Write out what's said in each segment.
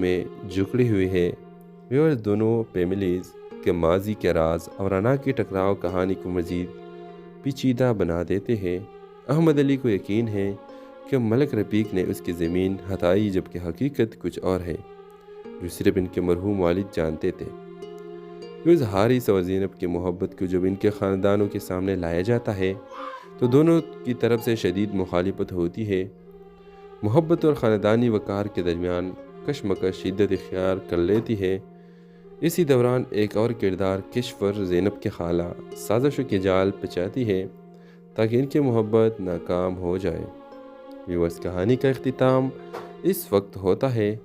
میں جکڑی ہوئی ہے۔ ویورز، دونوں فیملیز کے ماضی کے راز اور انا کی ٹکراؤ کہانی کو مزید پیچیدہ بنا دیتے ہیں۔ احمد علی کو یقین ہے کہ ملک رفیق نے اس کی زمین ہتھائی، جبکہ حقیقت کچھ اور ہے جو صرف ان کے مرحوم والد جانتے تھے۔ ویورز، حارث اور زینب کی محبت کو جب ان کے خاندانوں کے سامنے لایا جاتا ہے تو دونوں کی طرف سے شدید مخالفت ہوتی ہے۔ محبت اور خاندانی وقار کے درمیان کشمکش شدت اختیار کر لیتی ہے۔ اسی دوران ایک اور کردار کشور زینب کے خالہ سازشوں کے جال پچاتی ہے تاکہ ان کی محبت ناکام ہو جائے۔ ویورز، کہانی کا اختتام اس وقت ہوتا ہے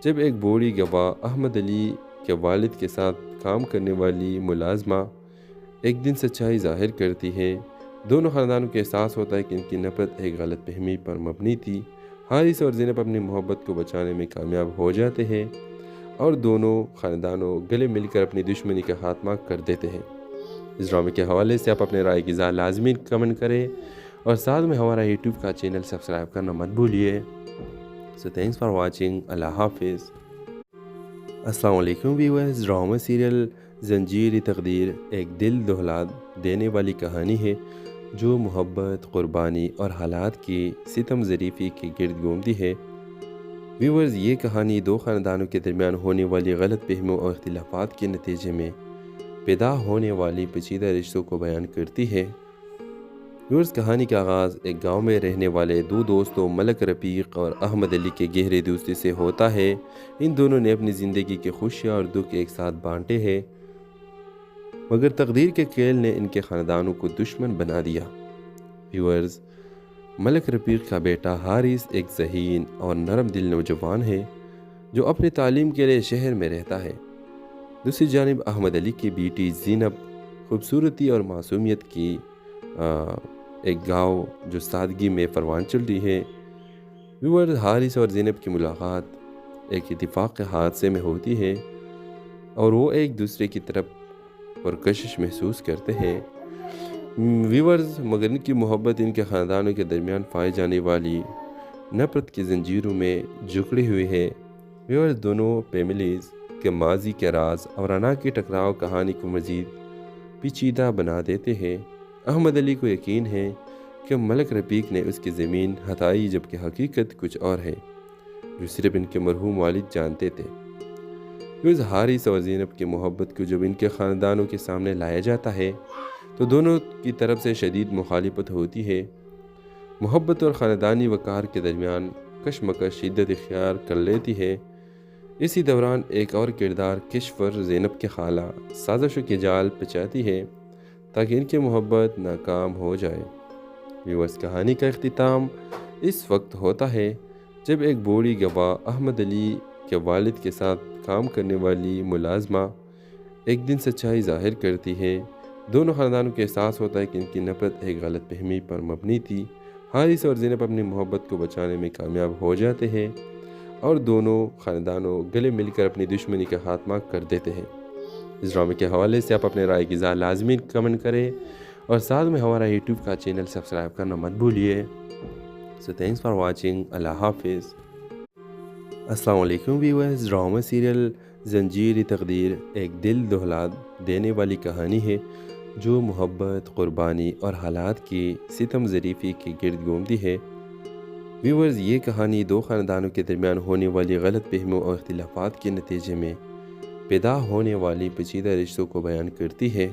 جب ایک بوڑھی گواہ احمد علی کے والد کے ساتھ کام کرنے والی ملازمہ ایک دن سچائی ظاہر کرتی ہے۔ دونوں خاندانوں کو احساس ہوتا ہے کہ ان کی نفرت ایک غلط فہمی پر مبنی تھی۔ حارث اور زینب اپنی محبت کو بچانے میں کامیاب ہو جاتے ہیں اور دونوں خاندانوں گلے مل کر اپنی دشمنی کا خاتمہ کر دیتے ہیں۔ اس ڈرامے کے حوالے سے آپ اپنے رائے کی اظہار لازمی کمنٹ کریں اور ساتھ میں ہمارا یوٹیوب کا چینل سبسکرائب کرنا مت بھولیے۔ سو تھینکس فار واچنگ۔ اللہ حافظ۔ السلام علیکم ویورز، ڈرامہ سیریل زنجیر تقدیر ایک دل دہلا دینے والی کہانی ہے جو محبت، قربانی اور حالات کی ستم ظریفی کے گرد گھومتی ہے۔ ویورز، یہ کہانی دو خاندانوں کے درمیان ہونے والی غلط فہمیوں اور اختلافات کے نتیجے میں پیدا ہونے والی پیچیدہ رشتوں کو بیان کرتی ہے۔ ویورز، کہانی کا آغاز ایک گاؤں میں رہنے والے دو دوستوں ملک رفیق اور احمد علی کے گہرے دوستی سے ہوتا ہے۔ ان دونوں نے اپنی زندگی کے خوشیاں اور دکھ ایک ساتھ بانٹے ہیں، مگر تقدیر کے کھیل نے ان کے خاندانوں کو دشمن بنا دیا۔ ویورز، ملک رفیق کا بیٹا حارث ایک ذہین اور نرم دل نوجوان ہے جو اپنی تعلیم کے لیے شہر میں رہتا ہے۔ دوسری جانب احمد علی کی بیٹی زینب خوبصورتی اور معصومیت کی ایک گاؤں جو سادگی میں پروان چڑھی ہے۔ ویورز، حارث اور زینب کی ملاقات ایک اتفاق کے حادثے میں ہوتی ہے اور وہ ایک دوسرے کی طرف پرکشش محسوس کرتے ہیں۔ ویورز، مگر ان کی محبت ان کے خاندانوں کے درمیان پائی جانے والی نفرت کی زنجیروں میں جکڑی ہوئی ہے۔ ویورز، دونوں فیملیز کے ماضی کے راز اور انا کی ٹکراؤ کہانی کو مزید پیچیدہ بنا دیتے ہیں۔ احمد علی کو یقین ہے کہ ملک رفیق نے اس کی زمین ہتھائی، جبکہ حقیقت کچھ اور ہے جو صرف ان کے مرحوم والد جانتے تھے۔ ویورز، حارث اور زینب کی محبت کو جب ان کے خاندانوں کے سامنے لایا جاتا ہے تو دونوں کی طرف سے شدید مخالفت ہوتی ہے۔ محبت اور خاندانی وقار کے درمیان کشمکش شدت اختیار کر لیتی ہے۔ اسی دوران ایک اور کردار کشور زینب کے خالہ سازشوں کے جال پچاتی ہے تاکہ ان کی محبت ناکام ہو جائے۔ ویورز، کہانی کا اختتام اس وقت ہوتا ہے جب ایک بوڑھی گواہ احمد علی کے والد کے ساتھ کام کرنے والی ملازمہ ایک دن سچائی ظاہر کرتی ہے۔ دونوں خاندانوں کو احساس ہوتا ہے کہ ان کی نفرت ایک غلط فہمی پر مبنی تھی۔ حارث اور زینب اپنی محبت کو بچانے میں کامیاب ہو جاتے ہیں اور دونوں خاندانوں گلے مل کر اپنی دشمنی کا خاتمہ کر دیتے ہیں۔ اس ڈرامے کے حوالے سے آپ اپنے رائے کی اظہار لازمی کمنٹ کریں اور ساتھ میں ہمارا یوٹیوب کا چینل سبسکرائب کرنا مت بھولیے۔ سو تھینکس فار واچنگ۔ اللہ حافظ۔ السلام علیکم ویورز، ڈرامہ سیریل زنجیر تقدیر ایک دل دہلا دینے والی کہانی ہے جو محبت، قربانی اور حالات کی ستم ظریفی کے گرد گھومتی ہے۔ ویورز، یہ کہانی دو خاندانوں کے درمیان ہونے والی غلط فہمیوں اور اختلافات کے نتیجے میں پیدا ہونے والی پیچیدہ رشتوں کو بیان کرتی ہے۔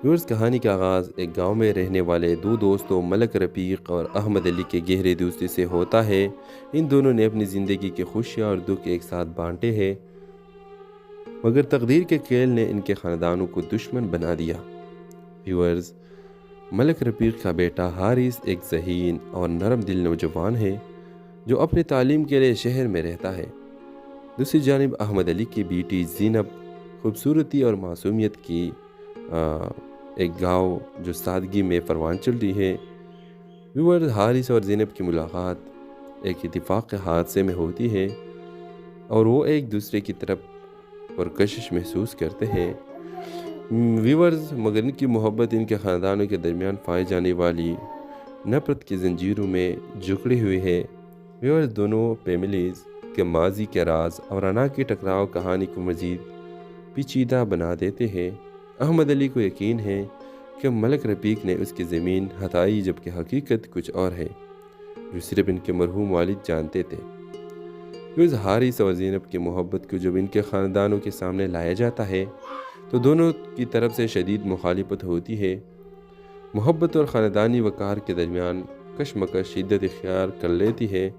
ویورز، کہانی کا آغاز ایک گاؤں میں رہنے والے دو دوستوں ملک رفیق اور احمد علی کے گہرے دوستی سے ہوتا ہے۔ ان دونوں نے اپنی زندگی کے خوشیاں اور دکھ ایک ساتھ بانٹے ہیں، مگر تقدیر کے کھیل نے ان کے خاندانوں کو دشمن بنا دیا۔ ویورز، ملک رفیق کا بیٹا حارث ایک ذہین اور نرم دل نوجوان ہے جو اپنی تعلیم کے لیے شہر میں رہتا ہے۔ دوسری جانب احمد علی کی بیٹی زینب خوبصورتی اور معصومیت کی ایک گاؤں جو سادگی میں پروان چڑھی ہے۔ ویورز، حارث اور زینب کی ملاقات ایک اتفاق کے حادثے میں ہوتی ہے اور وہ ایک دوسرے کی طرف پرکشش محسوس کرتے ہیں۔ ویورز، مگر ان کی محبت ان کے خاندانوں کے درمیان پائی جانے والی نفرت کی زنجیروں میں جکڑی ہوئی ہے۔ ویورز، دونوں فیملیز کہ ماضی کے راز اور انا کے ٹکراؤ کہانی کو مزید پیچیدہ بنا دیتے ہیں۔ احمد علی کو یقین ہے کہ ملک رفیق نے اس کی زمین ہتھائی، جبکہ حقیقت کچھ اور ہے جو صرف ان کے مرحوم والد جانتے تھے۔ اس حارث اور زینب کی محبت کو جب ان کے خاندانوں کے سامنے لایا جاتا ہے تو دونوں کی طرف سے شدید مخالفت ہوتی ہے۔ محبت اور خاندانی وقار کے درمیان کشمکش شدت اختیار کر لیتی ہے۔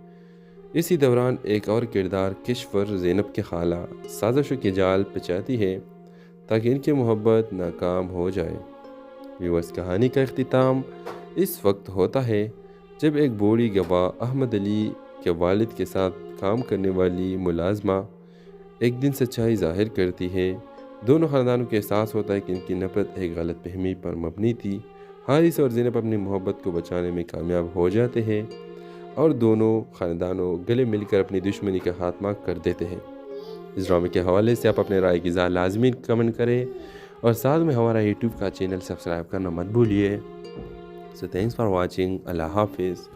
اسی دوران ایک اور کردار کشور زینب کے خالہ سازشوں کے جال پچاتی ہے تاکہ ان کی محبت ناکام ہو جائے۔ ویورز، کہانی کا اختتام اس وقت ہوتا ہے جب ایک بوڑھی گواہ احمد علی کے والد کے ساتھ کام کرنے والی ملازمہ ایک دن سچائی ظاہر کرتی ہے۔ دونوں خاندانوں کو احساس ہوتا ہے کہ ان کی نفرت ایک غلط فہمی پر مبنی تھی۔ حارث اور زینب اپنی محبت کو بچانے میں کامیاب ہو جاتے ہیں اور دونوں خاندانوں گلے مل کر اپنی دشمنی کا خاتمہ کر دیتے ہیں۔ اس ڈرامے کے حوالے سے آپ اپنے رائے کی اظہار لازمی کمنٹ کریں اور ساتھ میں ہمارا یوٹیوب کا چینل سبسکرائب کرنا مت بھولیے۔ سو تھینکس فار واچنگ۔ اللہ حافظ۔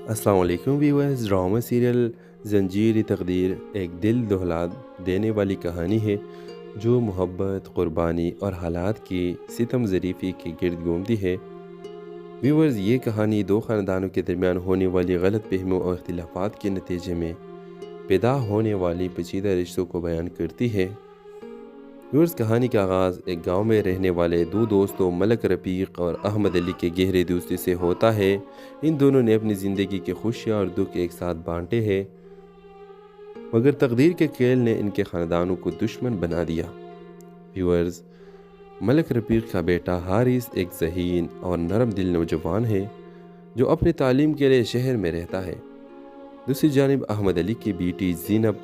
السلام علیکم ویورز، ڈرامہ سیریل زنجیر تقدیر ایک دل دہلا دینے والی کہانی ہے جو محبت، قربانی اور حالات کی ستم ظریفی کے گرد گھومتی ہے۔ ویورز، یہ کہانی دو خاندانوں کے درمیان ہونے والی غلط فہمیوں اور اختلافات کے نتیجے میں پیدا ہونے والی پیچیدہ رشتوں کو بیان کرتی ہے۔ ویورز، کہانی کا آغاز ایک گاؤں میں رہنے والے دو دوستوں ملک رفیق اور احمد علی کے گہرے دوستی سے ہوتا ہے۔ ان دونوں نے اپنی زندگی کے خوشیاں اور دکھ ایک ساتھ بانٹے ہیں، مگر تقدیر کے کھیل نے ان کے خاندانوں کو دشمن بنا دیا۔ ویورز، ملک رفیق کا بیٹا حارث ایک ذہین اور نرم دل نوجوان ہے جو اپنی تعلیم کے لیے شہر میں رہتا ہے۔ دوسری جانب احمد علی کی بیٹی زینب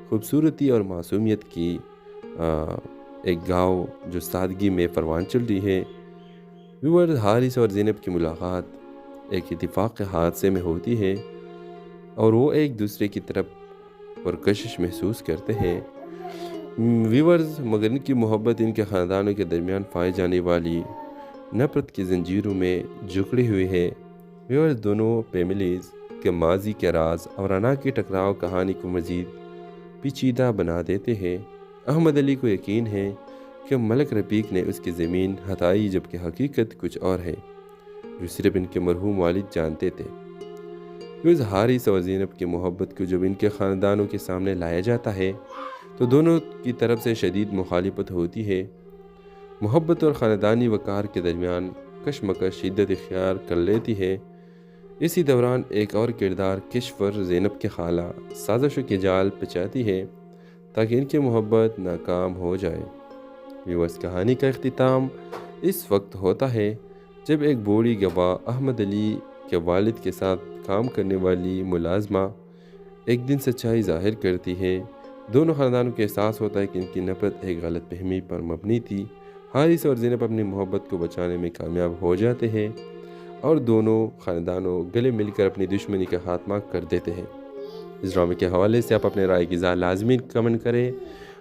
خوبصورتی اور معصومیت کی ایک گاؤں جو سادگی میں پروان چل رہی ہے۔ ویورز، حارث اور زینب کی ملاقات ایک اتفاق کے حادثے میں ہوتی ہے اور وہ ایک دوسرے کی طرف پرکشش محسوس کرتے ہیں۔ ویورز، مگر ان کی محبت ان کے خاندانوں کے درمیان پائی جانے والی نفرت کی زنجیروں میں جکڑی ہوئی ہے۔ ویورز، دونوں فیملیز کے ماضی کے راز اور انا کے ٹکراؤ کہانی کو مزید پیچیدہ بنا دیتے ہیں۔ احمد علی کو یقین ہے کہ ملک رفیق نے اس کی زمین ہتھائی، جبکہ حقیقت کچھ اور ہے جو صرف ان کے مرحوم والد جانتے تھے۔ ویورز، حارث اور زینب کی محبت کو جب ان کے خاندانوں کے سامنے لایا جاتا ہے تو دونوں کی طرف سے شدید مخالفت ہوتی ہے۔ محبت اور خاندانی وقار کے درمیان کشمکش شدت اختیار کر لیتی ہے۔ اسی دوران ایک اور کردار کشور زینب کے خالہ سازشوں کے جال پچاتی ہے تاکہ ان کی محبت ناکام ہو جائے۔ ویورز، کہانی کا اختتام اس وقت ہوتا ہے جب ایک بوڑھی گواہ احمد علی کے والد کے ساتھ کام کرنے والی ملازمہ ایک دن سچائی ظاہر کرتی ہے۔ دونوں خاندانوں کو احساس ہوتا ہے کہ ان کی نفرت ایک غلط فہمی پر مبنی تھی۔ حارث اور زینب اپنی محبت کو بچانے میں کامیاب ہو جاتے ہیں اور دونوں خاندانوں گلے مل کر اپنی دشمنی کا خاتمہ کر دیتے ہیں۔ اس ڈرامے کے حوالے سے آپ اپنے رائے کی اظہار لازمی کمنٹ کریں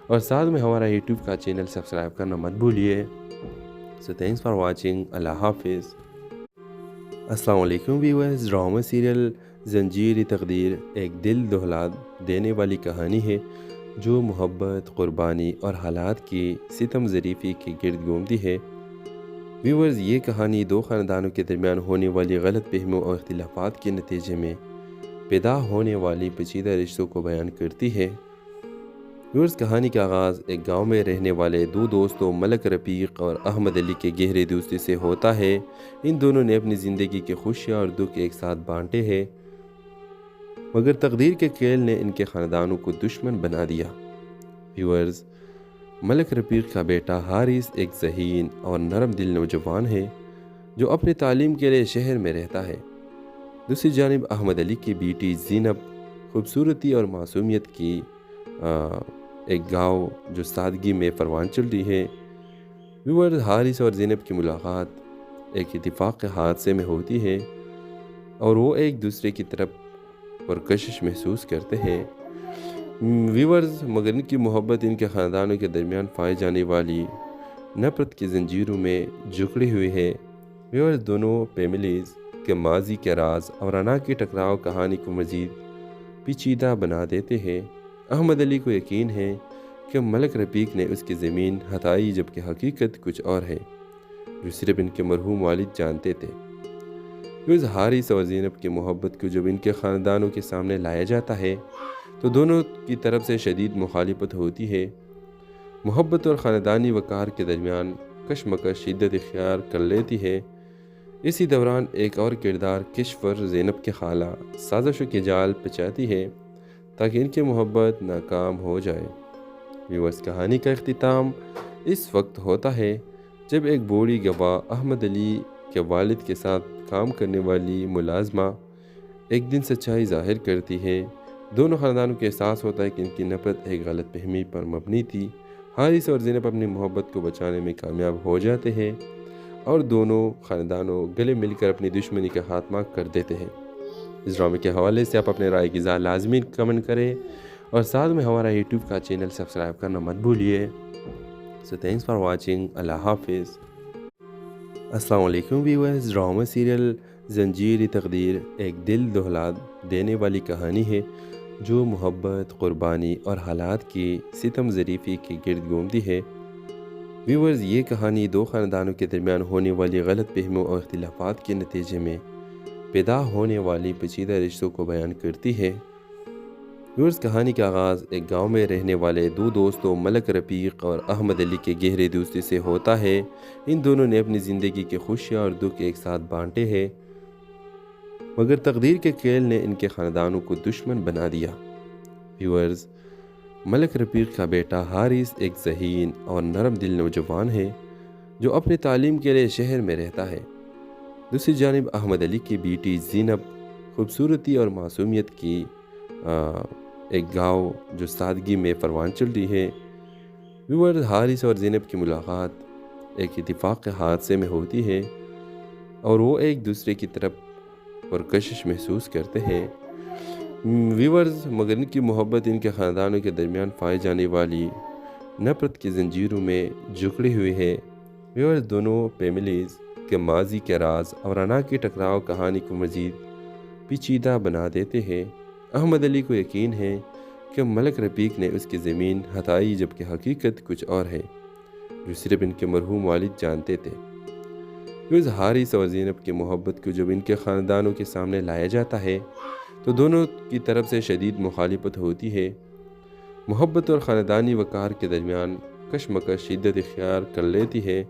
اور ساتھ میں ہمارا یوٹیوب کا چینل سبسکرائب کرنا مت بھولیے۔ سو تھینکس فار واچنگ۔ اللہ حافظ۔ السلام علیکم ویورز، ڈرامہ سیریل زنجیر تقدیر ایک دل دہلا دینے والی کہانی ہے جو محبت، قربانی اور حالات کی ستم ظریفی کے گرد گھومتی ہے۔ ویورز، یہ کہانی دو خاندانوں کے درمیان ہونے والی غلط فہمیوں اور اختلافات کے نتیجے میں پیدا ہونے والی پیچیدہ رشتوں کو بیان کرتی ہے۔ ویورز، کہانی کا آغاز ایک گاؤں میں رہنے والے دو دوستوں ملک رفیق اور احمد علی کے گہرے دوستی سے ہوتا ہے۔ ان دونوں نے اپنی زندگی کے خوشیاں اور دکھ ایک ساتھ بانٹے ہیں، مگر تقدیر کے کھیل نے ان کے خاندانوں کو دشمن بنا دیا۔ ویورز، ملک رفیق کا بیٹا حارث ایک ذہین اور نرم دل نوجوان ہے جو اپنی تعلیم کے لیے شہر میں رہتا ہے۔ دوسری جانب احمد علی کی بیٹی زینب خوبصورتی اور معصومیت کی ایک گاؤں جو سادگی میں پروان چل رہی ہے۔ ویورز، حارث اور زینب کی ملاقات ایک اتفاق کے حادثے میں ہوتی ہے اور وہ ایک دوسرے کی طرف پرکشش محسوس کرتے ہیں۔ ویورز، مگر ان کی محبت ان کے خاندانوں کے درمیان پائی جانے والی نفرت کی زنجیروں میں جکڑی ہوئی ہے۔ ویورز، دونوں فیملیز کے ماضی کے راز اور انا کے ٹکراؤ کہانی کو مزید پیچیدہ بنا دیتے ہیں۔ احمد علی کو یقین ہے کہ ملک رفیق نے اس کی زمین ہتھائی، جبکہ حقیقت کچھ اور ہے جو صرف ان کے مرحوم والد جانتے تھے۔ حارث اور زینب کی محبت کو جب ان کے خاندانوں کے سامنے لایا جاتا ہے تو دونوں کی طرف سے شدید مخالفت ہوتی ہے۔ محبت اور خاندانی وقار کے درمیان کشمکش شدت اختیار کر لیتی ہے۔ اسی دوران ایک اور کردار کشور زینب کے خالہ سازشوں کے جال پچاتی ہے تاکہ ان کی محبت ناکام ہو جائے۔ ویورز، کہانی کا اختتام اس وقت ہوتا ہے جب ایک بوڑھی گواہ احمد علی کے والد کے ساتھ کام کرنے والی ملازمہ ایک دن سچائی ظاہر کرتی ہے۔ دونوں خاندانوں کو احساس ہوتا ہے کہ ان کی نفرت ایک غلط فہمی پر مبنی تھی۔ حارث اور زینب اپنی محبت کو بچانے میں کامیاب ہو جاتے ہیں اور دونوں خاندانوں گلے مل کر اپنی دشمنی کا خاتمہ کر دیتے ہیں۔ اس ڈرامے کے حوالے سے آپ اپنے رائے کی اظہار لازمی کمنٹ کریں اور ساتھ میں ہمارا یوٹیوب کا چینل سبسکرائب کرنا مت بھولیے۔ سو تھینکس فار واچنگ۔ اللہ حافظ۔ السلام علیکم ویورز، ڈرامہ سیریل زنجیر تقدیر ایک دل دہلا دینے والی کہانی ہے جو محبت، قربانی اور حالات کی ستم ظریفی کے گرد گھومتی ہے۔ ویورز، یہ کہانی دو خاندانوں کے درمیان ہونے والی غلط فہمیوں اور اختلافات کے نتیجے میں پیدا ہونے والی پیچیدہ رشتوں کو بیان کرتی ہے۔ ویورز، کہانی کا آغاز ایک گاؤں میں رہنے والے دو دوستوں ملک رفیق اور احمد علی کے گہرے دوستی سے ہوتا ہے۔ ان دونوں نے اپنی زندگی کے خوشیاں اور دکھ ایک ساتھ بانٹے ہیں، مگر تقدیر کے کھیل نے ان کے خاندانوں کو دشمن بنا دیا۔ ویورز، ملک رفیق کا بیٹا حارث ایک ذہین اور نرم دل نوجوان ہے جو اپنی تعلیم کے لیے شہر میں رہتا ہے۔ دوسری جانب احمد علی کی بیٹی زینب خوبصورتی اور معصومیت کی ایک گاؤں جو سادگی میں پروان چڑھی ہے۔ ویورز، حارث اور زینب کی ملاقات ایک اتفاق کے حادثے میں ہوتی ہے اور وہ ایک دوسرے کی طرف پرکشش محسوس کرتے ہیں۔ ویورز، مگر ان کی محبت ان کے خاندانوں کے درمیان پائی جانے والی نفرت کی زنجیروں میں جکڑی ہوئی ہے۔ ویورز، دونوں فیملیز کے ماضی کے راز اور انا کے ٹکراؤ کہانی کو مزید پیچیدہ بنا دیتے ہیں۔ احمد علی کو یقین ہے کہ ملک رفیق نے اس کی زمین ہتھائی، جبکہ حقیقت کچھ اور ہے جو صرف ان کے مرحوم والد جانتے تھے۔ حارث اور زینب کی محبت کو جب ان کے خاندانوں کے سامنے لایا جاتا ہے تو دونوں کی طرف سے شدید مخالفت ہوتی ہے۔ محبت اور خاندانی وقار کے درمیان کشمکش شدت اختیار کر لیتی ہے۔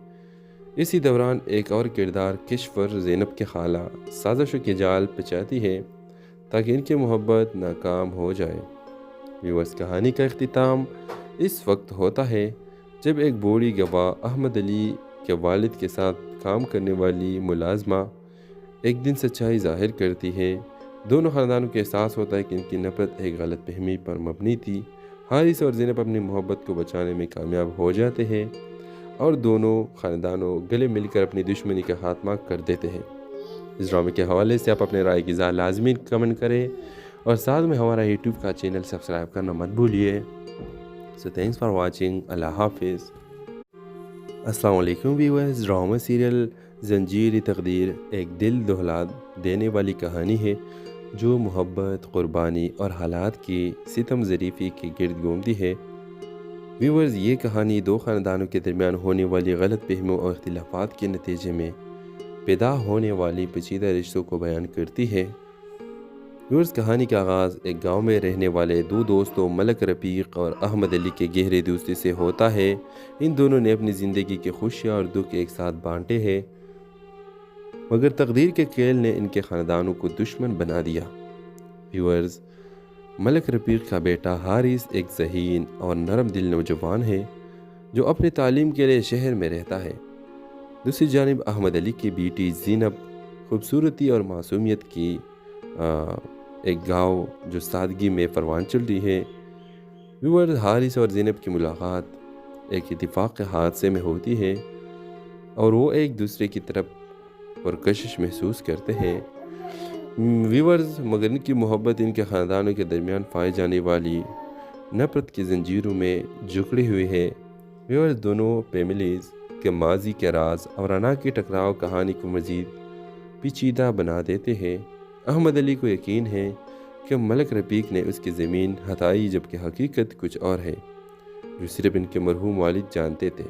اسی دوران ایک اور کردار کشور زینب کے خالہ سازشوں کے جال پچاتی ہے تاکہ ان کی محبت ناکام ہو جائے۔ ویورز، کہانی کا اختتام اس وقت ہوتا ہے جب ایک بوڑھی گواہ احمد علی کے والد کے ساتھ کام کرنے والی ملازمہ ایک دن سچائی ظاہر کرتی ہے۔ دونوں خاندانوں کو احساس ہوتا ہے کہ ان کی نفرت ایک غلط فہمی پر مبنی تھی۔ حارث اور زینب اپنی محبت کو بچانے میں کامیاب ہو جاتے ہیں اور دونوں خاندانوں گلے مل کر اپنی دشمنی کا خاتمہ کر دیتے ہیں۔ اس ڈرامے کے حوالے سے آپ اپنے رائے کی اظہار لازمی کمنٹ کریں اور ساتھ میں ہمارا یوٹیوب کا چینل سبسکرائب کرنا مت بھولیے۔ سو تھینکس فار واچنگ۔ اللہ حافظ۔ السلام علیکم ویورز، ڈرامہ سیریل زنجیر تقدیر ایک دل دہلا دینے والی کہانی ہے جو محبت، قربانی اور حالات کی ستم ظریفی کے گرد گھومتی ہے۔ ویورز، یہ کہانی دو خاندانوں کے درمیان ہونے والی غلط فہمیوں اور اختلافات کے نتیجے میں پیدا ہونے والی پیچیدہ رشتوں کو بیان کرتی ہے۔ ویورز، کہانی کا آغاز ایک گاؤں میں رہنے والے دو دوستوں ملک رفیق اور احمد علی کے گہرے دوستی سے ہوتا ہے۔ ان دونوں نے اپنی زندگی کے خوشیاں اور دکھ ایک ساتھ بانٹے ہیں، مگر تقدیر کے کھیل نے ان کے خاندانوں کو دشمن بنا دیا۔ ویورز، ملک رفیق کا بیٹا حارث ایک ذہین اور نرم دل نوجوان ہے جو اپنی تعلیم کے لیے شہر میں رہتا ہے۔ دوسری جانب احمد علی کی بیٹی زینب خوبصورتی اور معصومیت کی ایک گاؤں جو سادگی میں پروان چڑھی ہے۔ ویورز، حارث اور زینب کی ملاقات ایک اتفاق کے حادثے میں ہوتی ہے اور وہ ایک دوسرے کی طرف پرکشش محسوس کرتے ہیں۔ ویورز، مگر ان کی محبت ان کے خاندانوں کے درمیان پائی جانے والی نفرت کی زنجیروں میں جکڑی ہوئی ہے۔ ویورز، دونوں فیملیز کے ماضی کے راز اور انا کے ٹکراؤ کہانی کو مزید پیچیدہ بنا دیتے ہیں۔ احمد علی کو یقین ہے کہ ملک رفیق نے اس کی زمین ہتائی جبکہ حقیقت کچھ اور ہے جو صرف ان کے مرحوم والد جانتے تھے۔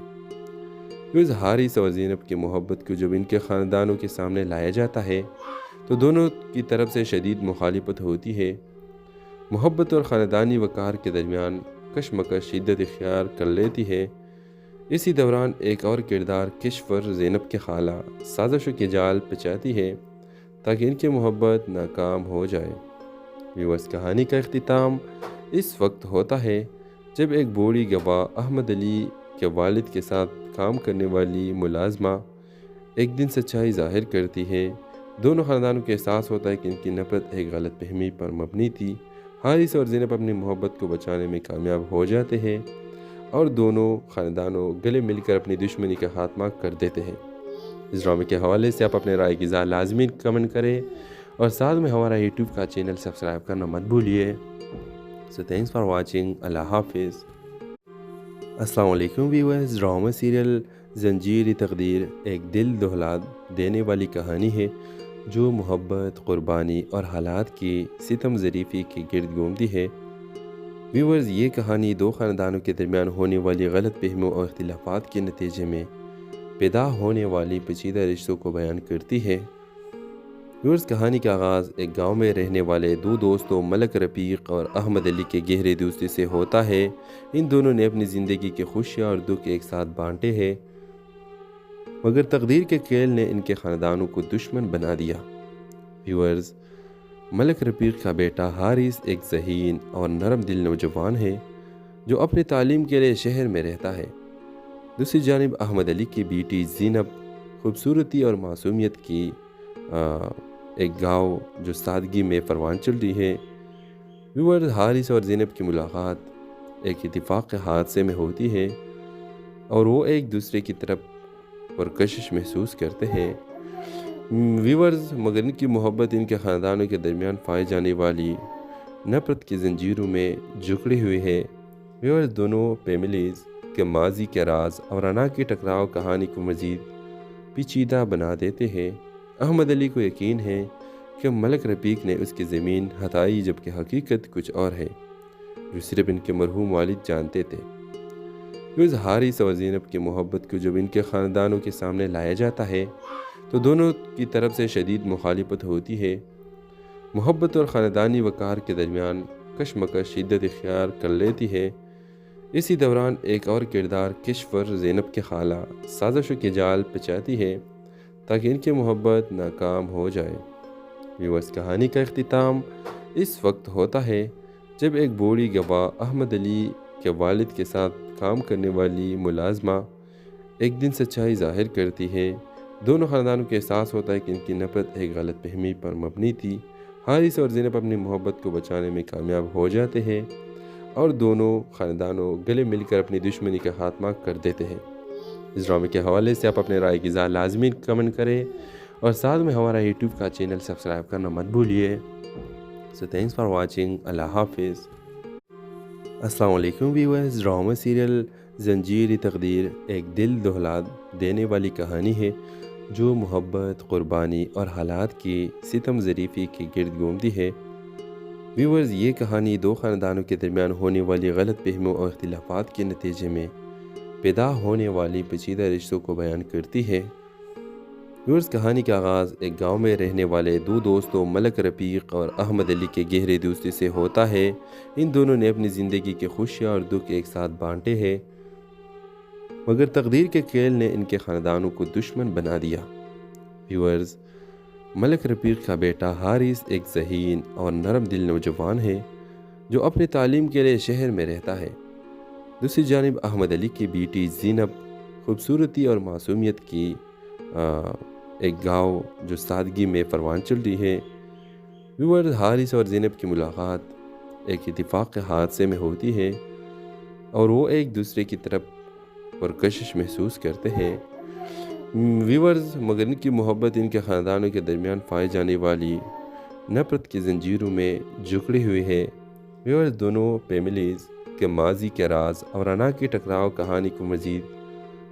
حارث اور زینب کی محبت کو جب ان کے خاندانوں کے سامنے لایا جاتا ہے تو دونوں کی طرف سے شدید مخالفت ہوتی ہے۔ محبت اور خاندانی وقار کے درمیان کشمکش شدت اختیار کر لیتی ہے۔ اسی دوران ایک اور کردار کشور زینب کے خالہ سازشوں کے جال پچاتی ہے تاکہ ان کی محبت ناکام ہو جائے۔ ویورز، کہانی کا اختتام اس وقت ہوتا ہے جب ایک بوڑھی گواہ احمد علی کے والد کے ساتھ کام کرنے والی ملازمہ ایک دن سچائی ظاہر کرتی ہے۔ دونوں خاندانوں کو احساس ہوتا ہے کہ ان کی نفرت ایک غلط فہمی پر مبنی تھی۔ حارث اور زینب اپنی محبت کو بچانے میں کامیاب ہو جاتے ہیں اور دونوں خاندانوں گلے مل کر اپنی دشمنی کا خاتمہ کر دیتے ہیں۔ اس ڈرامے کے حوالے سے آپ اپنے رائے کی اظہار لازمی کمنٹ کریں اور ساتھ میں ہمارا یوٹیوب کا چینل سبسکرائب کرنا مت بھولیے۔ سو تھینکس فار واچنگ۔ اللہ حافظ۔ السلام علیکم ویورز، ڈرامہ سیریل زنجیر تقدیر ایک دل دہلا دینے والی کہانی ہے جو محبت، قربانی اور حالات کی ستم ظریفی کے گرد گھومتی ہے۔ ویورز، یہ کہانی دو خاندانوں کے درمیان ہونے والی غلط فہمیوں اور اختلافات کے نتیجے میں پیدا ہونے والی پیچیدہ رشتوں کو بیان کرتی ہے۔ ویورز، کہانی کا آغاز ایک گاؤں میں رہنے والے دو دوستوں ملک رفیق اور احمد علی کے گہرے دوستی سے ہوتا ہے۔ ان دونوں نے اپنی زندگی کی خوشیاں اور دکھ ایک ساتھ بانٹے ہیں، مگر تقدیر کے کھیل نے ان کے خاندانوں کو دشمن بنا دیا۔ ویورز، ملک رفیق کا بیٹا حارث ایک ذہین اور نرم دل نوجوان ہے جو اپنی تعلیم کے لیے شہر میں رہتا ہے۔ دوسری جانب احمد علی کی بیٹی زینب خوبصورتی اور معصومیت کی ایک گاؤں جو سادگی میں پروان چل رہی ہے۔ ویورز، حارث اور زینب کی ملاقات ایک اتفاق کے حادثے میں ہوتی ہے اور وہ ایک دوسرے کی طرف پرکشش محسوس کرتے ہیں۔ ویورز، مگر ان کی محبت ان کے خاندانوں کے درمیان پائی جانے والی نفرت کی زنجیروں میں جکڑی ہوئی ہے۔ ویورز، دونوں فیملیز کے ماضی کے راز اور انا کی ٹکراؤ کہانی کو مزید پیچیدہ بنا دیتے ہیں۔ احمد علی کو یقین ہے کہ ملک رفیق نے اس کی زمین ہتائی جبکہ حقیقت کچھ اور ہے جو صرف ان کے مرحوم والد جانتے تھے۔ حارث اور زینب کی محبت کو جب ان کے خاندانوں کے سامنے لایا جاتا ہے تو دونوں کی طرف سے شدید مخالفت ہوتی ہے۔ محبت اور خاندانی وقار کے درمیان کشمکش شدت اختیار کر لیتی ہے۔ اسی دوران ایک اور کردار کشور زینب کے خالہ سازشوں کے جال پچاتی ہے تاکہ ان کی محبت ناکام ہو جائے۔ ویورز، کہانی کا اختتام اس وقت ہوتا ہے جب ایک بوڑھی گواہ احمد علی کے والد کے ساتھ کام کرنے والی ملازمہ ایک دن سچائی ظاہر کرتی ہے۔ دونوں خاندانوں کو احساس ہوتا ہے کہ ان کی نفرت ایک غلط فہمی پر مبنی تھی۔ حارث اور زینب اپنی محبت کو بچانے میں کامیاب ہو جاتے ہیں اور دونوں خاندانوں گلے مل کر اپنی دشمنی کا خاتمہ کر دیتے ہیں۔ اس ڈرامے کے حوالے سے آپ اپنے رائے کی اظہار لازمی کمنٹ کریں اور ساتھ میں ہمارا یوٹیوب کا چینل سبسکرائب کرنا مت بھولیے۔ سو تھینکس فار واچنگ۔ اللہ حافظ۔ السلام علیکم ویورز، ڈرامہ سیریل زنجیر تقدیر ایک دل دہلا دینے والی کہانی ہے جو محبت، قربانی اور حالات کی ستم ظریفی کے گرد گھومتی ہے۔ ویورز، یہ کہانی دو خاندانوں کے درمیان ہونے والی غلط فہمیوں اور اختلافات کے نتیجے میں پیدا ہونے والی پیچیدہ رشتوں کو بیان کرتی ہے۔ ویورز، کہانی کا آغاز ایک گاؤں میں رہنے والے دو دوستوں ملک رفیق اور احمد علی کے گہرے دوستی سے ہوتا ہے۔ ان دونوں نے اپنی زندگی کی خوشیاں اور دکھ ایک ساتھ بانٹے ہیں، مگر تقدیر کے کھیل نے ان کے خاندانوں کو دشمن بنا دیا۔ ویورز، ملک رفیق کا بیٹا حارث ایک ذہین اور نرم دل نوجوان ہے جو اپنی تعلیم کے لیے شہر میں رہتا ہے۔ دوسری جانب احمد علی کی بیٹی زینب خوبصورتی اور معصومیت کی ایک گاؤں جو سادگی میں پروان چل رہی ہے۔ ویورز، حارث اور زینب کی ملاقات ایک اتفاق کے حادثے میں ہوتی ہے اور وہ ایک دوسرے کی طرف پرکشش محسوس کرتے ہیں۔ ویورز، مگر ان کی محبت ان کے خاندانوں کے درمیان پائی جانے والی نفرت کی زنجیروں میں جکڑی ہوئی ہے۔ ویورز، دونوں فیملیز کے ماضی کے راز اور انا کی ٹکراؤ کہانی کو مزید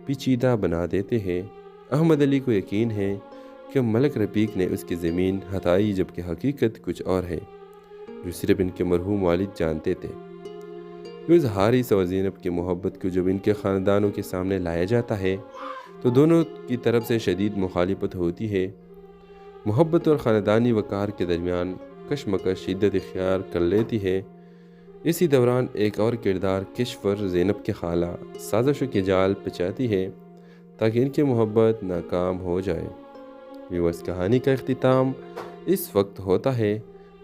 پیچیدہ بنا دیتے ہیں۔ احمد علی کو یقین ہے کہ ملک رفیق نے اس کی زمین ہتائی جبکہ حقیقت کچھ اور ہے جو صرف ان کے مرحوم والد جانتے تھے۔ حارث اور زینب کی محبت کو جب ان کے خاندانوں کے سامنے لایا جاتا ہے تو دونوں کی طرف سے شدید مخالفت ہوتی ہے۔ محبت اور خاندانی وقار کے درمیان کشمکش شدت اختیار کر لیتی ہے۔ اسی دوران ایک اور کردار کشور زینب کے خالہ سازشوں کے جال پچاتی ہے تاکہ ان کی محبت ناکام ہو جائے۔ ویورز، کہانی کا اختتام اس وقت ہوتا ہے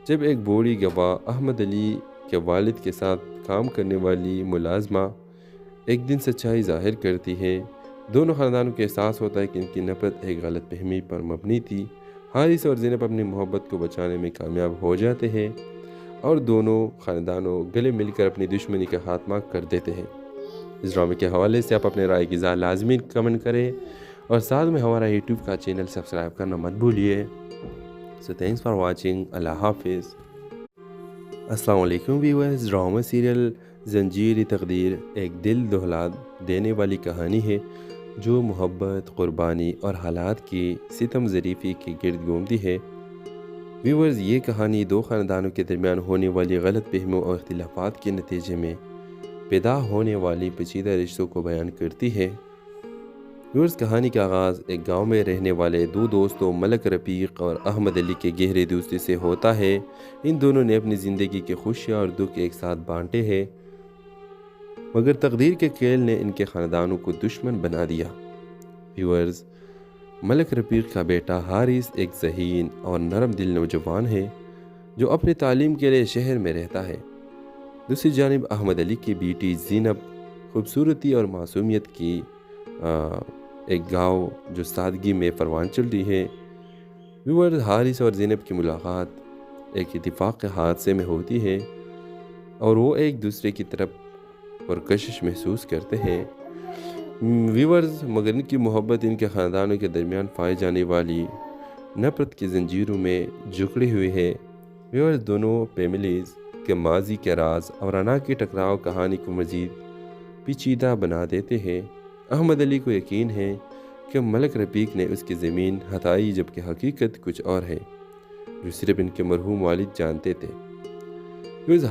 جب ایک بوڑھی گواہ احمد علی کے والد کے ساتھ کام کرنے والی ملازمہ ایک دن سچائی ظاہر کرتی ہے۔ دونوں خاندانوں کو احساس ہوتا ہے کہ ان کی نفرت ایک غلط فہمی پر مبنی تھی۔ حارث اور زینب اپنی محبت کو بچانے میں کامیاب ہو جاتے ہیں اور دونوں خاندانوں گلے مل کر اپنی دشمنی کا خاتمہ کر دیتے ہیں۔ اس ڈرامے کے حوالے سے آپ اپنے رائے کی اظہار لازمی کمنٹ کریں اور ساتھ میں ہمارا یوٹیوب کا چینل سبسکرائب کرنا مت بھولیے۔ سو تھینکس فار واچنگ۔ اللہ حافظ۔ السلام علیکم ویورز، ڈرامہ سیریل زنجیر تقدیر ایک دل دہلا دینے والی کہانی ہے جو محبت، قربانی اور حالات کی ستم ظریفی کے گرد گھومتی ہے۔ ویورز، یہ کہانی دو خاندانوں کے درمیان ہونے والی غلط فہمیوں اور اختلافات کے نتیجے میں پیدا ہونے والی پیچیدہ رشتوں کو بیان کرتی ہے۔ ویورز، کہانی کا آغاز ایک گاؤں میں رہنے والے دو دوستوں ملک رفیق اور احمد علی کے گہرے دوستی سے ہوتا ہے۔ ان دونوں نے اپنی زندگی کے خوشیاں اور دکھ ایک ساتھ بانٹے ہیں، مگر تقدیر کے کھیل نے ان کے خاندانوں کو دشمن بنا دیا۔ ویورز، ملک رفیق کا بیٹا حارث ایک ذہین اور نرم دل نوجوان ہے جو اپنی تعلیم کے لیے شہر میں رہتا ہے۔ دوسری جانب احمد علی کی بیٹی زینب خوبصورتی اور معصومیت کی ایک گاؤں جو سادگی میں پروان چل رہی ہے۔ ویورز، حارث اور زینب کی ملاقات ایک اتفاق کے حادثے میں ہوتی ہے اور وہ ایک دوسرے کی طرف پرکشش محسوس کرتے ہیں۔ ویورز، مگر ان کی محبت ان کے خاندانوں کے درمیان پائی جانے والی نفرت کی زنجیروں میں جکڑی ہوئی ہے۔ ویورز، دونوں فیملیز کے ماضی کے راز اور انا کے ٹکراؤ کہانی کو مزید پیچیدہ بنا دیتے ہیں۔ احمد علی کو یقین ہے کہ ملک رفیق نے اس کی زمین ہتھائی، جبکہ حقیقت کچھ اور ہے جو صرف ان کے مرحوم والد جانتے تھے۔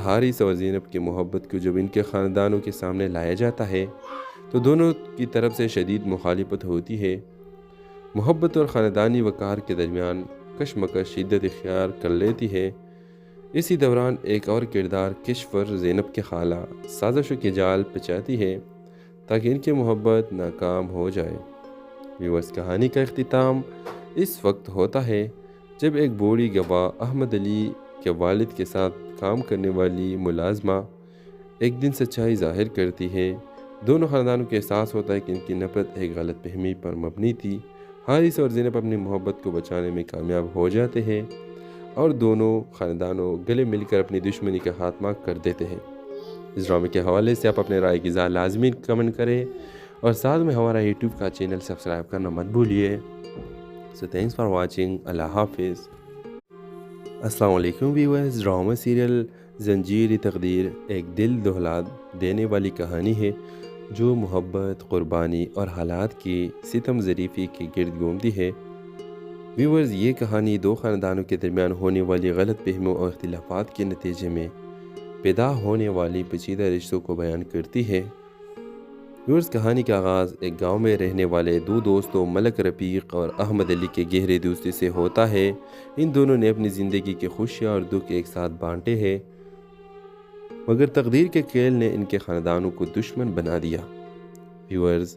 حارث اور زینب کی محبت کو جب ان کے خاندانوں کے سامنے لایا جاتا ہے تو دونوں کی طرف سے شدید مخالفت ہوتی ہے۔ محبت اور خاندانی وقار کے درمیان کشمکش شدت اختیار کر لیتی ہے۔ اسی دوران ایک اور کردار کشور زینب کے خالہ سازشوں کے جال پچاتی ہے تاکہ ان کی محبت ناکام ہو جائے۔ ویورز، کہانی کا اختتام اس وقت ہوتا ہے جب ایک بوڑھی گواہ احمد علی کے والد کے ساتھ کام کرنے والی ملازمہ ایک دن سچائی ظاہر کرتی ہے۔ دونوں خاندانوں کو احساس ہوتا ہے کہ ان کی نفرت ایک غلط فہمی پر مبنی تھی۔ حارث اور زینب اپنی محبت کو بچانے میں کامیاب ہو جاتے ہیں اور دونوں خاندانوں گلے مل کر اپنی دشمنی کا خاتمہ کر دیتے ہیں۔ اس ڈرامے کے حوالے سے آپ اپنے رائے کی اظہار لازمی کمنٹ کریں اور ساتھ میں ہمارا یوٹیوب کا چینل سبسکرائب کرنا مت بھولیے۔ سو تھینکس فار واچنگ۔ اللہ حافظ۔ السلام علیکم ویورز، ڈرامہ سیریل زنجیر تقدیر ایک دل دہلا دینے والی کہانی ہے جو محبت، قربانی اور حالات کی ستم ظریفی کے گرد گھومتی ہے۔ ویورز، یہ کہانی دو خاندانوں کے درمیان ہونے والی غلط فہمیوں اور اختلافات کے نتیجے میں پیدا ہونے والی پیچیدہ رشتوں کو بیان کرتی ہے۔ ویورز، کہانی کا آغاز ایک گاؤں میں رہنے والے دو دوستوں ملک رفیق اور احمد علی کے گہرے دوستی سے ہوتا ہے۔ ان دونوں نے اپنی زندگی کے خوشیاں اور دکھ ایک ساتھ بانٹے ہیں، مگر تقدیر کے کھیل نے ان کے خاندانوں کو دشمن بنا دیا۔ ویورز،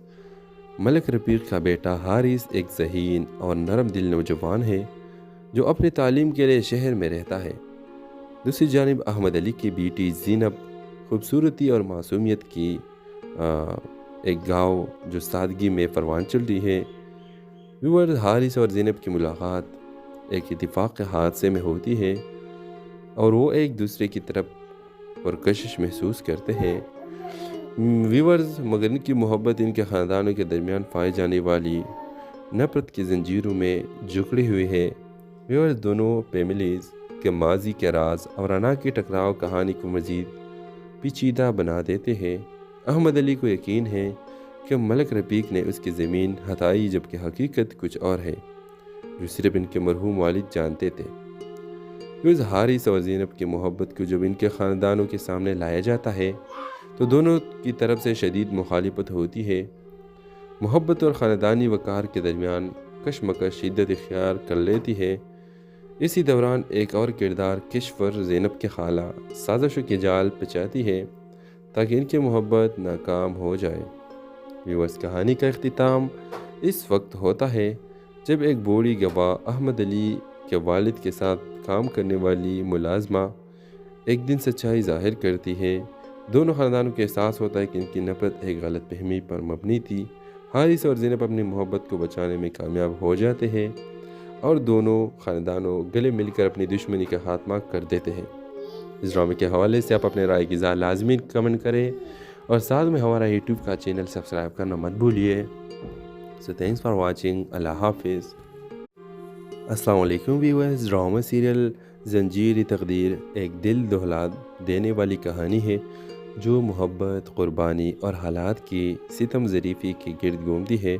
ملک رفیق کا بیٹا حارث ایک ذہین اور نرم دل نوجوان ہے جو اپنی تعلیم کے لیے شہر میں رہتا ہے۔ دوسری جانب احمد علی کی بیٹی زینب خوبصورتی اور معصومیت کی ایک گاؤں جو سادگی میں پروان چل رہی ہے۔ ویورز، حارث اور زینب کی ملاقات ایک اتفاق کے حادثے میں ہوتی ہے اور وہ ایک دوسرے کی طرف پرکشش محسوس کرتے ہیں۔ ویورز، مگر ان کی محبت ان کے خاندانوں کے درمیان پائی جانے والی نفرت کی زنجیروں میں جکڑی ہوئی ہے۔ ویورز، دونوں فیملیز کے ماضی کے راز اور انا کے ٹکراؤ کہانی کو مزید پیچیدہ بنا دیتے ہیں۔ احمد علی کو یقین ہے کہ ملک رفیق نے اس کی زمین ہتھائی، جبکہ حقیقت کچھ اور ہے جو صرف ان کے مرحوم والد جانتے تھے۔ اس حارث اور زینب کی محبت کو جب ان کے خاندانوں کے سامنے لایا جاتا ہے تو دونوں کی طرف سے شدید مخالفت ہوتی ہے۔ محبت اور خاندانی وقار کے درمیان کشمکش شدت اختیار کر لیتی ہے۔ اسی دوران ایک اور کردار کشور زینب کے خالہ سازشوں کے جال پچاتی ہے تاکہ ان کی محبت ناکام ہو جائے۔ ویورز، کہانی کا اختتام اس وقت ہوتا ہے جب ایک بوڑھی گواہ احمد علی کے والد کے ساتھ کام کرنے والی ملازمہ ایک دن سچائی ظاہر کرتی ہے۔ دونوں خاندانوں کو احساس ہوتا ہے کہ ان کی نفرت ایک غلط فہمی پر مبنی تھی۔ حارث اور زینب اپنی محبت کو بچانے میں کامیاب ہو جاتے ہیں اور دونوں خاندانوں گلے مل کر اپنی دشمنی کا خاتمہ کر دیتے ہیں۔ اس ڈرامے کے حوالے سے آپ اپنے رائے کی اظہار لازمی کمنٹ کریں اور ساتھ میں ہمارا یوٹیوب کا چینل سبسکرائب کرنا مت بھولیے۔ سو تھینکس فار واچنگ۔ اللہ حافظ۔ السلام علیکم ویورز، ڈرامہ سیریل زنجیر تقدیر ایک دل دہلا دینے والی کہانی ہے جو محبت، قربانی اور حالات کی ستم ظریفی کے گرد گھومتی ہے۔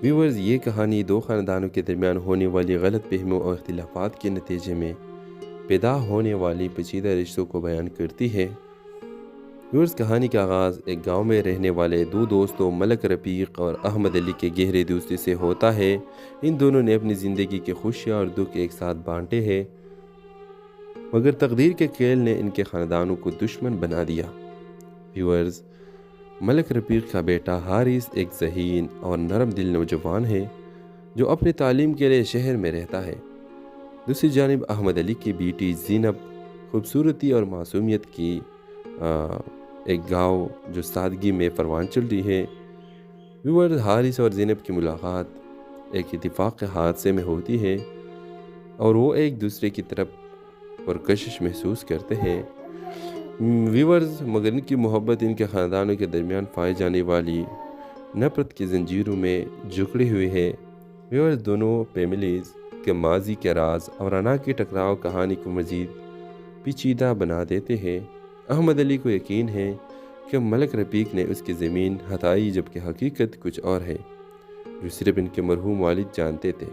ویورز، یہ کہانی دو خاندانوں کے درمیان ہونے والی غلط فہمیوں اور اختلافات کے نتیجے میں پیدا ہونے والی پیچیدہ رشتوں کو بیان کرتی ہے۔ ویورز، کہانی کا آغاز ایک گاؤں میں رہنے والے دو دوستوں ملک رفیق اور احمد علی کے گہرے دوستی سے ہوتا ہے۔ ان دونوں نے اپنی زندگی کے خوشیاں اور دکھ ایک ساتھ بانٹے ہیں، مگر تقدیر کے کھیل نے ان کے خاندانوں کو دشمن بنا دیا۔ ویورز، ملک رفیق کا بیٹا حارث ایک ذہین اور نرم دل نوجوان ہے جو اپنی تعلیم کے لیے شہر میں رہتا ہے۔ دوسری جانب احمد علی کی بیٹی زینب خوبصورتی اور معصومیت کی ایک گاؤں جو سادگی میں پروان چل رہی ہے۔ ویورز، حارث اور زینب کی ملاقات ایک اتفاق کے حادثے میں ہوتی ہے اور وہ ایک دوسرے کی طرف پرکشش محسوس کرتے ہیں۔ ویورز، مگر ان کی محبت ان کے خاندانوں کے درمیان پائی جانے والی نفرت کی زنجیروں میں جکڑی ہوئی ہے۔ ویورز، دونوں فیملیز کے ماضی کے راز اور انا کے ٹکراؤ کہانی کو مزید پیچیدہ بنا دیتے ہیں۔ احمد علی کو یقین ہے کہ ملک رفیق نے اس کی زمین ہتھائی، جبکہ حقیقت کچھ اور ہے جو صرف ان کے مرحوم والد جانتے تھے۔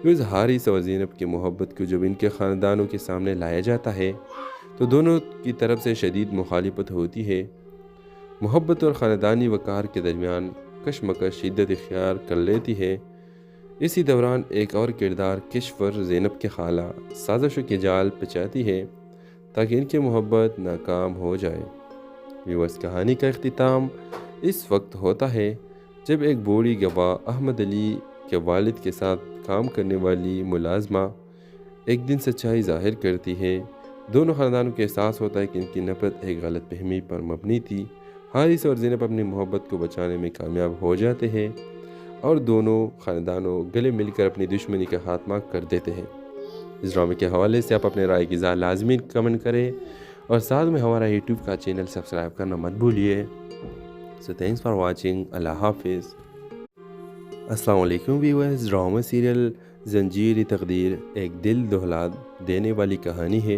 ویورز، حارث اور زینب کی محبت کو جب ان کے خاندانوں کے سامنے لایا جاتا ہے تو دونوں کی طرف سے شدید مخالفت ہوتی ہے۔ محبت اور خاندانی وقار کے درمیان کشمکش شدت اختیار کر لیتی ہے۔ اسی دوران ایک اور کردار کشور زینب کے خالہ سازشوں کے جال پچاتی ہے تاکہ ان کی محبت ناکام ہو جائے۔ ویورز، کہانی کا اختتام اس وقت ہوتا ہے جب ایک بوڑھی گواہ احمد علی کے والد کے ساتھ کام کرنے والی ملازمہ ایک دن سچائی ظاہر کرتی ہے۔ دونوں خاندانوں کو احساس ہوتا ہے کہ ان کی نفرت ایک غلط فہمی پر مبنی تھی۔ حارث اور زینب اپنی محبت کو بچانے میں کامیاب ہو جاتے ہیں اور دونوں خاندانوں گلے مل کر اپنی دشمنی کا خاتمہ کر دیتے ہیں۔ اس ڈرامے کے حوالے سے آپ اپنے رائے کی اظہار لازمی کمنٹ کریں اور ساتھ میں ہمارا یوٹیوب کا چینل سبسکرائب کرنا مت بھولیے۔ سو تھینکس فار واچنگ۔ اللہ حافظ۔ السلام علیکم ویورز، ڈرامہ سیریل زنجیر تقدیر ایک دل دہلا دینے والی کہانی ہے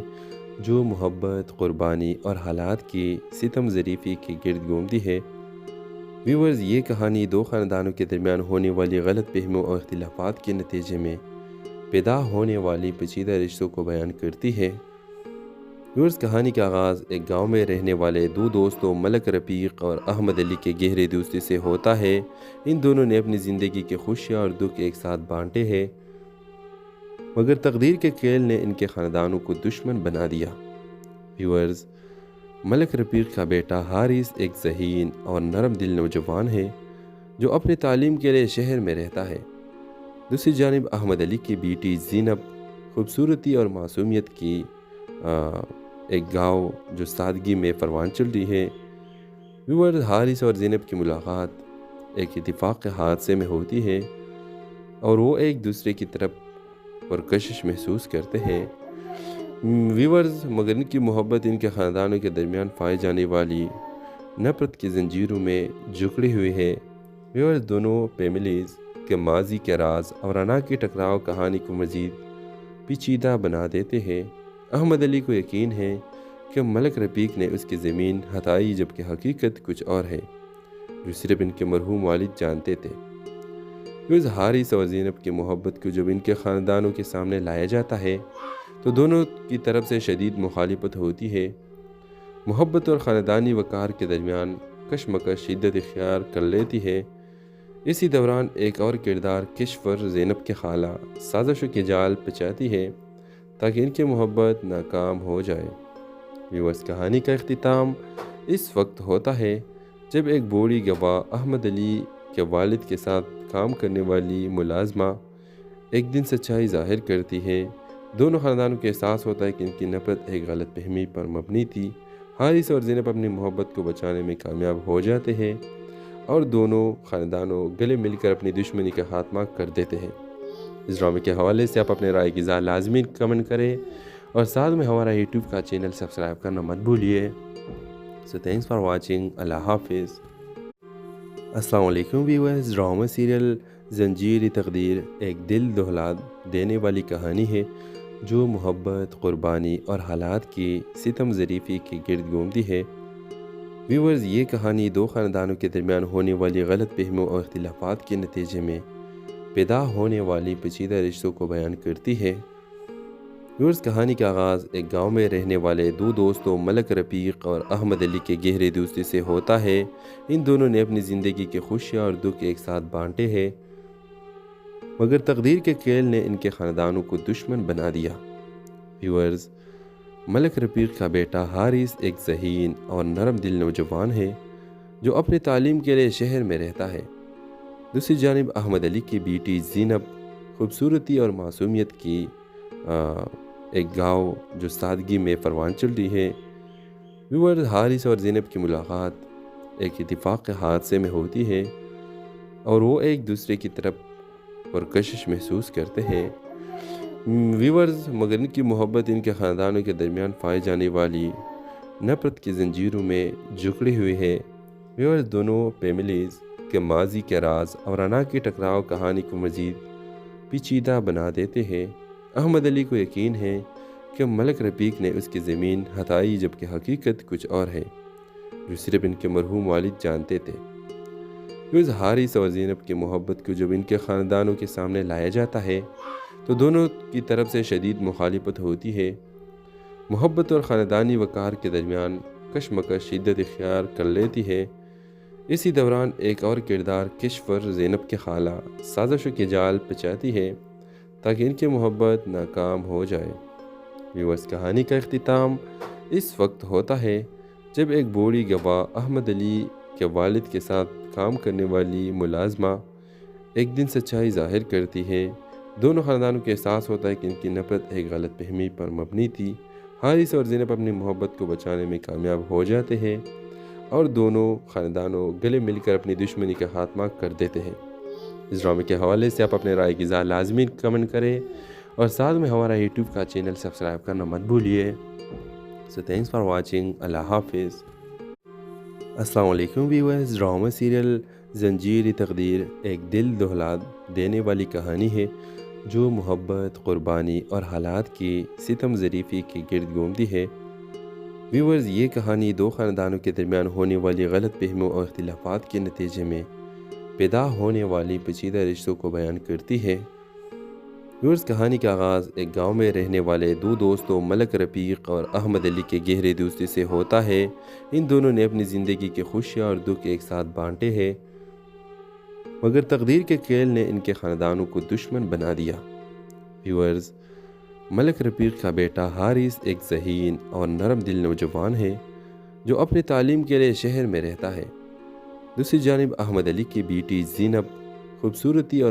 جو محبت، قربانی اور حالات کی ستم ظریفی کے گرد گھومتی ہے۔ ویورز، یہ کہانی دو خاندانوں کے درمیان ہونے والی غلط فہمیوں اور اختلافات کے نتیجے میں پیدا ہونے والی پیچیدہ رشتوں کو بیان کرتی ہے۔ ویورز، کہانی کا آغاز ایک گاؤں میں رہنے والے دو دوستوں ملک رفیق اور احمد علی کے گہرے دوستی سے ہوتا ہے۔ ان دونوں نے اپنی زندگی کے خوشیاں اور دکھ ایک ساتھ بانٹے ہیں، مگر تقدیر کے کھیل نے ان کے خاندانوں کو دشمن بنا دیا۔ ویورز، ملک رفیق کا بیٹا حارث ایک ذہین اور نرم دل نوجوان ہے جو اپنی تعلیم کے لیے شہر میں رہتا ہے۔ دوسری جانب احمد علی کی بیٹی زینب خوبصورتی اور معصومیت کی ایک گاؤں جو سادگی میں پروان چل رہی ہے۔ ویورز، حارث اور زینب کی ملاقات ایک اتفاق کے حادثے میں ہوتی ہے اور وہ ایک دوسرے کی طرف پرکشش محسوس کرتے ہیں۔ ویورز، مگر ان کی محبت ان کے خاندانوں کے درمیان پائی جانے والی نفرت کی زنجیروں میں جکڑی ہوئی ہے۔ ویورز، دونوں فیملیز کے ماضی کے راز اور انا کے ٹکراؤ کہانی کو مزید پیچیدہ بنا دیتے ہیں۔ احمد علی کو یقین ہے کہ ملک رفیق نے اس کی زمین ہتھائی، جبکہ حقیقت کچھ اور ہے جو صرف ان کے مرحوم والد جانتے تھے۔ ویورز، حارث اور زینب کی محبت کو جب ان کے خاندانوں کے سامنے لایا جاتا ہے تو دونوں کی طرف سے شدید مخالفت ہوتی ہے۔ محبت اور خاندانی وقار کے درمیان کشمکش شدت اختیار کر لیتی ہے۔ اسی دوران ایک اور کردار کشور زینب کے خالہ سازشوں کے جال پچاتی ہے تاکہ ان کی محبت ناکام ہو جائے۔ ویورز، کہانی کا اختتام اس وقت ہوتا ہے جب ایک بوڑھی گواہ احمد علی کے والد کے ساتھ کام کرنے والی ملازمہ ایک دن سچائی ظاہر کرتی ہے۔ دونوں خاندانوں کو احساس ہوتا ہے کہ ان کی نفرت ایک غلط فہمی پر مبنی تھی۔ حارث اور زینب اپنی محبت کو بچانے میں کامیاب ہو جاتے ہیں اور دونوں خاندانوں گلے مل کر اپنی دشمنی کا خاتمہ کر دیتے ہیں۔ اس ڈرامے کے حوالے سے آپ اپنے رائے کی اظہار لازمی کمنٹ کریں اور ساتھ میں ہمارا یوٹیوب کا چینل سبسکرائب کرنا مت بھولیے۔ سو تھینکس فار واچنگ۔ اللہ حافظ۔ السلام علیکم ویورز، ڈرامہ سیریل زنجیر تقدیر ایک دل دہلا دینے والی کہانی ہے جو محبت، قربانی اور حالات کی ستم ظریفی کے گرد گھومتی ہے۔ ویورز، یہ کہانی دو خاندانوں کے درمیان ہونے والی غلط فہمیوں اور اختلافات کے نتیجے میں پیدا ہونے والی پیچیدہ رشتوں کو بیان کرتی ہے۔ ویورز، کہانی کا آغاز ایک گاؤں میں رہنے والے دو دوستوں ملک رفیق اور احمد علی کے گہرے دوستی سے ہوتا ہے۔ ان دونوں نے اپنی زندگی کے خوشیاں اور دکھ ایک ساتھ بانٹے ہیں، مگر تقدیر کے کھیل نے ان کے خاندانوں کو دشمن بنا دیا۔ ویورز، ملک رفیق کا بیٹا حارث ایک ذہین اور نرم دل نوجوان ہے جو اپنی تعلیم کے لیے شہر میں رہتا ہے۔ دوسری جانب احمد علی کی بیٹی زینب خوبصورتی اور معصومیت کی ایک گاؤں جو سادگی میں پروان چل رہی ہے۔ ویورز، حارث اور زینب کی ملاقات ایک اتفاق کے حادثے میں ہوتی ہے اور وہ ایک دوسرے کی طرف پرکشش محسوس کرتے ہیں۔ ویورز، مگر ان کی محبت ان کے خاندانوں کے درمیان پائی جانے والی نفرت کی زنجیروں میں جکڑی ہوئی ہے۔ ویورز، دونوں فیملیز کے ماضی کے راز اور انا کی ٹکراؤ کہانی کو مزید پیچیدہ بنا دیتے ہیں۔ احمد علی کو یقین ہے کہ ملک رفیق نے اس کی زمین ہتھائی، جبکہ حقیقت کچھ اور ہے جو صرف ان کے مرحوم والد جانتے تھے۔ ویورز، حارث اور زینب کی محبت کو جب ان کے خاندانوں کے سامنے لایا جاتا ہے تو دونوں کی طرف سے شدید مخالفت ہوتی ہے۔ محبت اور خاندانی وقار کے درمیان کشمکش شدت اختیار کر لیتی ہے۔ اسی دوران ایک اور کردار کشور زینب کے خالہ سازشوں کے جال پچاتی ہے تاکہ ان کی محبت ناکام ہو جائے۔ ویورز، کہانی کا اختتام اس وقت ہوتا ہے جب ایک بوڑھی گواہ احمد علی کے والد کے ساتھ کام کرنے والی ملازمہ ایک دن سچائی ظاہر کرتی ہے۔ دونوں خاندانوں کو احساس ہوتا ہے کہ ان کی نفرت ایک غلط فہمی پر مبنی تھی۔ حارث اور زینب اپنی محبت کو بچانے میں کامیاب ہو جاتے ہیں اور دونوں خاندانوں گلے مل کر اپنی دشمنی کا خاتمہ کر دیتے ہیں۔ اس ڈرامے کے حوالے سے آپ اپنے رائے کی اظہار لازمی کمنٹ کریں اور ساتھ میں ہمارا یوٹیوب کا چینل سبسکرائب کرنا مت بھولیے۔ سو تھینکس فار واچنگ۔ اللہ حافظ۔ السلام علیکم ویورز، ڈرامہ سیریل زنجیر تقدیر ایک دل دہلا دینے والی کہانی ہے جو محبت، قربانی اور حالات کی ستم ظریفی کے گرد گھومتی ہے۔ ویورز، یہ کہانی دو خاندانوں کے درمیان ہونے والی غلط فہمیوں اور اختلافات کے نتیجے میں پیدا ہونے والی پیچیدہ رشتوں کو بیان کرتی ہے۔ ویورز، کہانی کا آغاز ایک گاؤں میں رہنے والے دو دوستوں ملک رفیق اور احمد علی کے گہرے دوستی سے ہوتا ہے۔ ان دونوں نے اپنی زندگی کے خوشیاں اور دکھ ایک ساتھ بانٹے ہیں، مگر تقدیر کے کھیل نے ان کے خاندانوں کو دشمن بنا دیا۔ ویورز، ملک رفیق کا بیٹا حارث ایک ذہین اور نرم دل نوجوان ہے جو اپنی تعلیم کے لیے شہر میں رہتا ہے۔ دوسری جانب احمد علی کی بیٹی زینب خوبصورتی اور